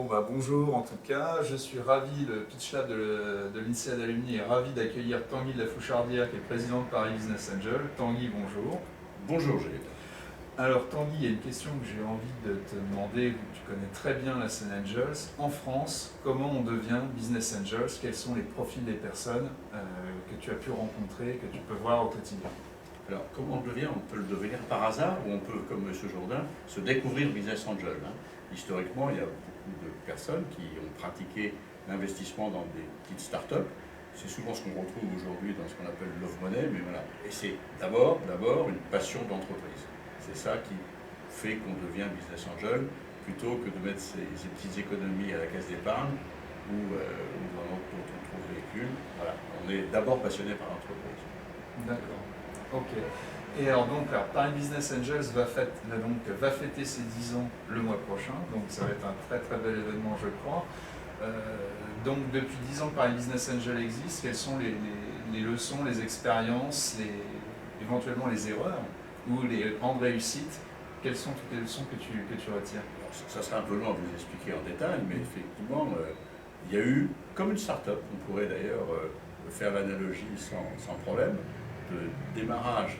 Bonjour en tout cas, je suis ravi, le Pitch Lab de l'INSEAD d'Alumni est ravi d'accueillir Tanguy de la Fouchardière qui est président de Paris Business Angel. Tanguy, bonjour. Bonjour Gilles. Alors Tanguy, il y a une question que j'ai envie de te demander, tu connais très bien la scène Angels. En France, comment on devient Business Angels? Quels sont les profils des personnes que tu as pu rencontrer, que tu peux voir au quotidien? Alors, comment on le devient? On peut le devenir par hasard ou on peut, comme M. Jourdain, se découvrir Business Angel. Historiquement, il y a beaucoup de personnes qui ont pratiqué l'investissement dans des petites startups. C'est souvent ce qu'on retrouve aujourd'hui dans ce qu'on appelle Love Money, mais voilà. Et c'est d'abord une passion d'entreprise. C'est ça qui fait qu'on devient Business Angel, plutôt que de mettre ses petites économies à la caisse d'épargne ou dans notre véhicule. Voilà. On est d'abord passionné par l'entreprise. D'accord. Ok. Et alors Paris Business Angels va fêter ses 10 ans le mois prochain, donc ça va être un très très bel événement je crois. Donc depuis 10 ans que Paris Business Angel existe, quelles sont les leçons, les expériences, éventuellement les erreurs ou les grandes réussites? Quelles sont toutes les leçons que tu retires? Alors, ça serait un peu long à vous expliquer en détail, mais effectivement, il y a eu, comme une start-up, on pourrait d'ailleurs faire l'analogie sans problème, de démarrage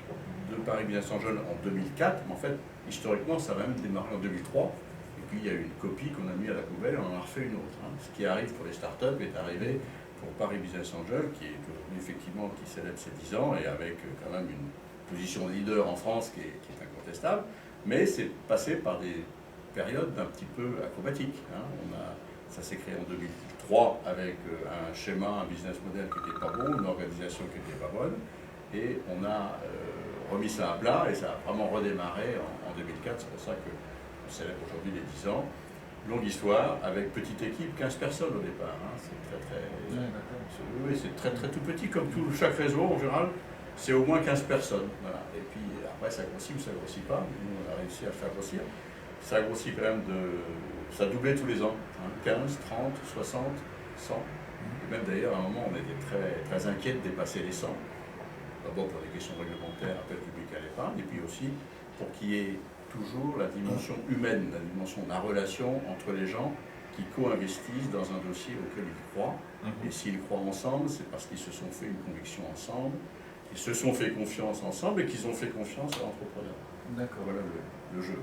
de Paris Business Angel en 2004, mais en fait, historiquement, ça va même démarrer en 2003. Et puis, il y a eu une copie qu'on a mis à la poubelle et on en a refait une autre. Ce qui arrive pour les startups est arrivé pour Paris Business Angel, qui est effectivement qui célèbre ses 10 ans et avec quand même une position de leader en France qui est incontestable. Mais c'est passé par des périodes un petit peu acrobatiques. Ça s'est créé en 2003 avec un schéma, un business model qui n'était pas bon, une organisation qui n'était pas bonne. Et on a remis ça à plat et ça a vraiment redémarré en 2004. C'est pour ça qu'on célèbre aujourd'hui les 10 ans. Longue histoire, avec petite équipe, 15 personnes au départ. C'est très tout petit, comme chaque réseau en général, c'est au moins 15 personnes. Voilà. Et puis après ça grossit ou ça grossit pas, mais nous on a réussi à le faire grossir. Ça grossit quand même ça doublait tous les ans, 15, 30, 60, 100. Et même d'ailleurs à un moment on était très inquiets de dépasser les 100. D'abord pour des questions réglementaires, appel public à l'épargne, et puis aussi pour qu'il y ait toujours la dimension humaine, la dimension de la relation entre les gens qui co-investissent dans un dossier auquel ils croient. Et s'ils croient ensemble, c'est parce qu'ils se sont fait une conviction ensemble, qu'ils se sont fait confiance ensemble et qu'ils ont fait confiance à l'entrepreneur. D'accord. Voilà le jeu.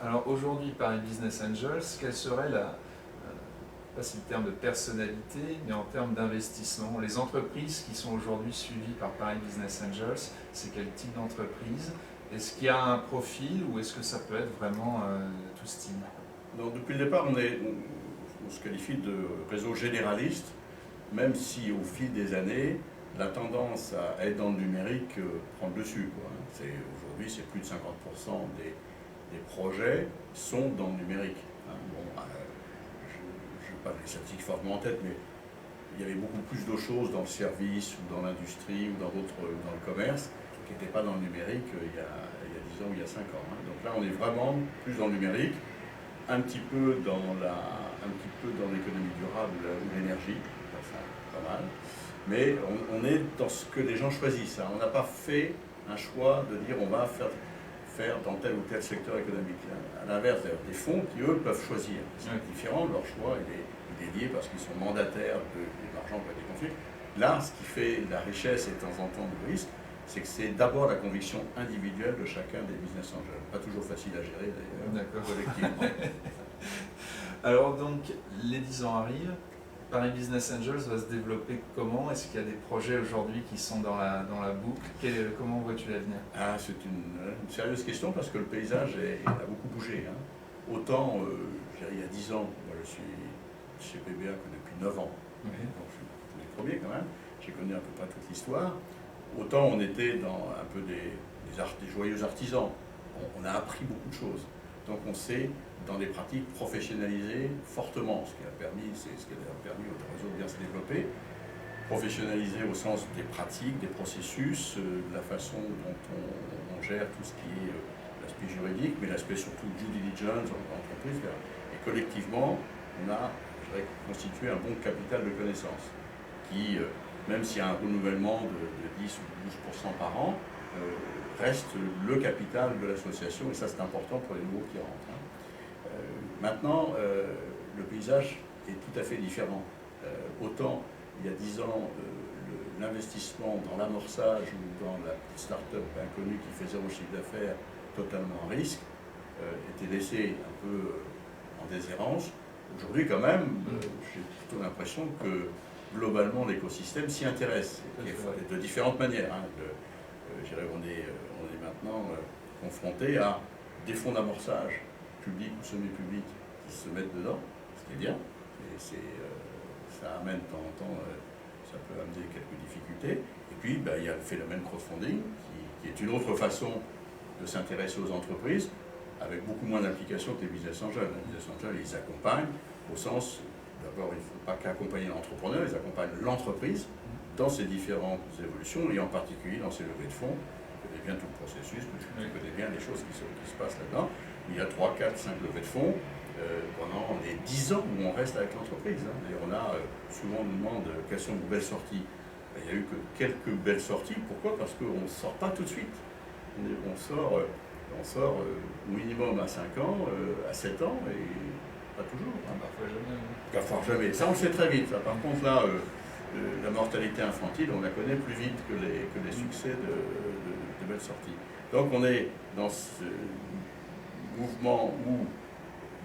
Alors aujourd'hui, Paris Business Angels, quelle serait pas si le terme de personnalité, mais en termes d'investissement? Les entreprises qui sont aujourd'hui suivies par Paris Business Angels, c'est quel type d'entreprise? Est-ce qu'il y a un profil ou est-ce que ça peut être vraiment tout style? Donc, depuis le départ, on se qualifie de réseau généraliste, même si au fil des années, la tendance à être dans le numérique prend le dessus. Aujourd'hui, c'est plus de 50% des projets sont dans le numérique. Je n'ai pas les statistiques fortement en tête, mais il y avait beaucoup plus de choses dans le service ou dans l'industrie ou dans le commerce qui n'étaient pas dans le numérique il y a 10 ans ou il y a 5 ans. Donc là, on est vraiment plus dans le numérique, un petit peu dans l'économie durable ou l'énergie, enfin, pas mal. Mais on est dans ce que les gens choisissent. On n'a pas fait un choix de dire on va faire dans tel ou tel secteur économique. À l'inverse, des fonds qui, eux, peuvent choisir. C'est différent, leur choix il est lié parce qu'ils sont mandataires de l'argent qui a été confié. Là, ce qui fait la richesse et de temps en temps le risque, c'est que c'est d'abord la conviction individuelle de chacun des business angels. Pas toujours facile à gérer d'ailleurs, collectivement. Alors donc, les 10 ans arrivent. Paris Business Angels va se développer comment? Est-ce qu'il y a des projets aujourd'hui qui sont dans la boucle? Comment vois-tu l'avenir? C'est une sérieuse question parce que le paysage a beaucoup bougé. Autant, il y a 10 ans, moi je suis chez PBA que depuis 9 ans, donc je suis les premiers quand même, j'ai connu à peu près toute l'histoire. Autant on était dans un peu des joyeux artisans, on a appris beaucoup de choses. Donc on s'est dans des pratiques professionnalisées fortement, ce qui a permis au réseau de bien se développer, professionnalisé au sens des pratiques, des processus, de la façon dont on gère tout ce qui est l'aspect juridique, mais l'aspect surtout due diligence en entreprise. Et collectivement, on a, constitué un bon capital de connaissances qui, même s'il y a un renouvellement de 10 ou 12% par an, reste le capital de l'association, et ça c'est important pour les nouveaux qui rentrent. Maintenant, le paysage est tout à fait différent. Autant il y a 10 ans, l'investissement dans l'amorçage ou dans la petite start-up inconnue qui fait zéro chiffre d'affaires totalement à risque était laissé un peu en déshérence. Aujourd'hui, quand même, j'ai plutôt l'impression que globalement l'écosystème s'y intéresse de différentes manières. Hein. On est maintenant confronté à des fonds d'amorçage publics ou semi-publics qui se mettent dedans, ce qui est bien. Et ça amène de temps en temps, ça peut amener quelques difficultés. Et puis, il y a le phénomène crowdfunding, qui est une autre façon de s'intéresser aux entreprises, avec beaucoup moins d'implication que les business angels. Les business angels, ils accompagnent au sens, d'abord, il ne faut pas qu'accompagner l'entrepreneur, ils accompagnent l'entreprise dans ses différentes évolutions, et en particulier dans ses levées de fonds. Je connais bien tout le processus, je connais bien les choses qui se passent là-dedans. Il y a 3, 4, 5 levées de fonds pendant les 10 ans où on reste avec l'entreprise. Hein. Et souvent on nous demande quelles sont vos belles sorties. Il n'y a eu que quelques belles sorties. Pourquoi? Parce qu'on ne sort pas tout de suite. On sort au minimum à 5 ans, à 7 ans, et pas toujours. Hein. Parfois jamais. Parfois jamais. Ça, on le sait très vite. Ça. Par contre, là, la mortalité infantile, on la connaît plus vite que les succès de belles sorties. Donc, on est dans ce mouvement où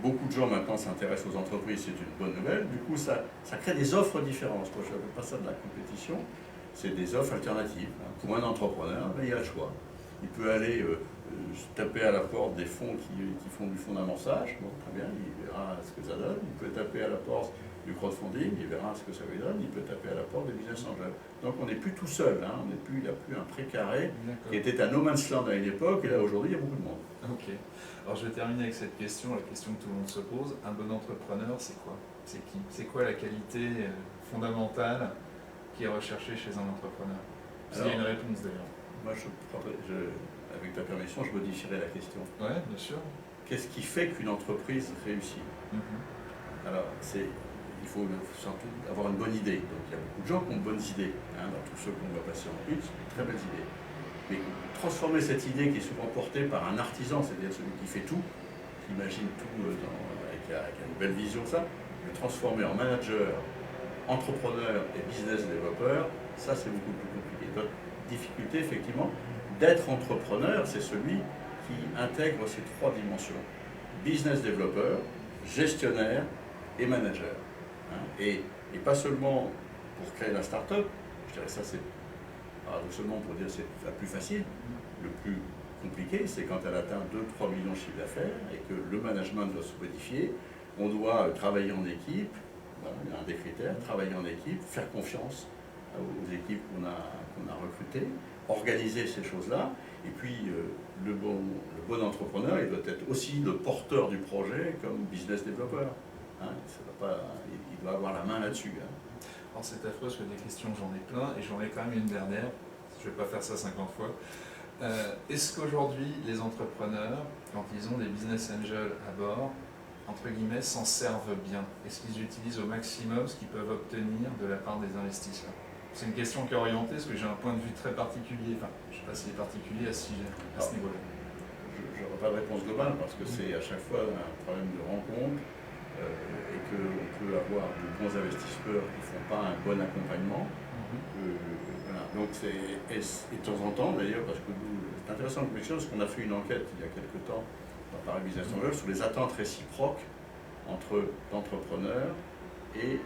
beaucoup de gens maintenant s'intéressent aux entreprises, c'est une bonne nouvelle. Du coup, ça crée des offres différentes. Moi, je n'appelle pas ça de la compétition, c'est des offres alternatives. Pour un entrepreneur, il y a le choix. Il peut aller taper à la porte des fonds qui font du fonds d'amorçage, bon, très bien, il verra ce que ça donne. Il peut taper à la porte du crowdfunding, il verra ce que ça lui donne. Il peut taper à la porte des business angels. Donc on n'est plus tout seul, hein. Il n'y a plus un précaré qui était un no man's land à une époque, et là aujourd'hui il y a beaucoup de monde. Ok. Alors je vais terminer avec cette question, la question que tout le monde se pose. Un bon entrepreneur, c'est quoi? C'est qui? C'est quoi la qualité fondamentale qui est recherchée chez un entrepreneur? S'il y a une réponse d'ailleurs. Moi, avec ta permission, je modifierai la question. Oui, bien sûr. Qu'est-ce qui fait qu'une entreprise réussit? Alors, il faut surtout avoir une bonne idée. Donc, il y a beaucoup de gens qui ont de bonnes idées. Hein, dans tous ceux qu'on va passer en une, c'est de très belles idées. Mais transformer cette idée qui est souvent portée par un artisan, c'est-à-dire celui qui fait tout, qui imagine tout avec une belle vision de ça, le transformer en manager, entrepreneur et business développeur, ça c'est beaucoup plus compliqué. Donc, difficulté effectivement d'être entrepreneur, c'est celui qui intègre ces trois dimensions. Business développeur, gestionnaire et manager. Hein, et pas seulement pour créer la start-up, je dirais ça c'est paradoxalement pour dire c'est la plus facile, le plus compliqué c'est quand elle atteint 2-3 millions de chiffre d'affaires et que le management doit se modifier, on doit travailler en équipe, voilà, il y a un des critères, travailler en équipe, faire confiance aux équipes qu'on a recrutées, organiser ces choses-là, et puis le bon entrepreneur, il doit être aussi le porteur du projet comme business développeur. Hein, il doit avoir la main là-dessus. Hein. Alors c'est affreux parce que des questions j'en ai plein, et j'en ai quand même une dernière, je ne vais pas faire ça 50 fois. Est-ce qu'aujourd'hui les entrepreneurs, quand ils ont des business angels à bord, entre guillemets, s'en servent bien? Est-ce qu'ils utilisent au maximum ce qu'ils peuvent obtenir de la part des investisseurs? C'est une question qui est orientée, parce que j'ai un point de vue très particulier, enfin, je ne sais pas s'il est particulier à ce niveau-là. Je n'aurai pas de réponse globale, parce que c'est à chaque fois un problème de rencontre, et qu'on peut avoir de bons investisseurs qui ne font pas un bon accompagnement. Voilà. Donc et de temps en temps, d'ailleurs, parce que c'est intéressant de mentionner, parce qu'on a fait une enquête il y a quelques temps, dans Paris Business Angel, sur les attentes réciproques entre l'entrepreneur et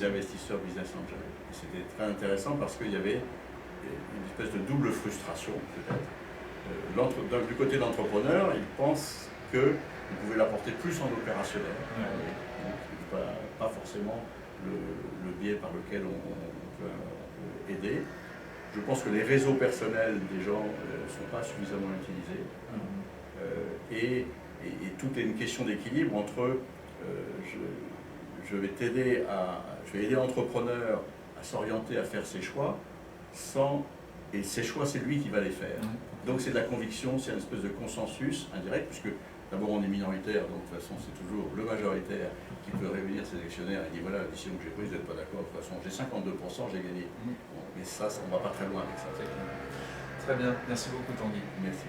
l'investisseur business angel. C'était très intéressant parce qu'il y avait une espèce de double frustration, peut-être. Du côté de l'entrepreneur, il pense que vous pouvez l'apporter plus en opérationnel, pas forcément le biais par lequel on peut aider. Je pense que les réseaux personnels des gens ne sont pas suffisamment utilisés. Et tout est une question d'équilibre entre je vais aider l'entrepreneur à s'orienter, à faire ses choix, et ses choix, c'est lui qui va les faire. Donc c'est de la conviction, c'est une espèce de consensus indirect, puisque d'abord on est minoritaire, donc de toute façon c'est toujours le majoritaire qui peut réunir ses actionnaires et dire voilà, la décision que j'ai prise, vous n'êtes pas d'accord, de toute façon j'ai 52%, j'ai gagné. Bon, mais ça, on ne va pas très loin avec ça. Très bien, merci beaucoup Tanguy. Merci.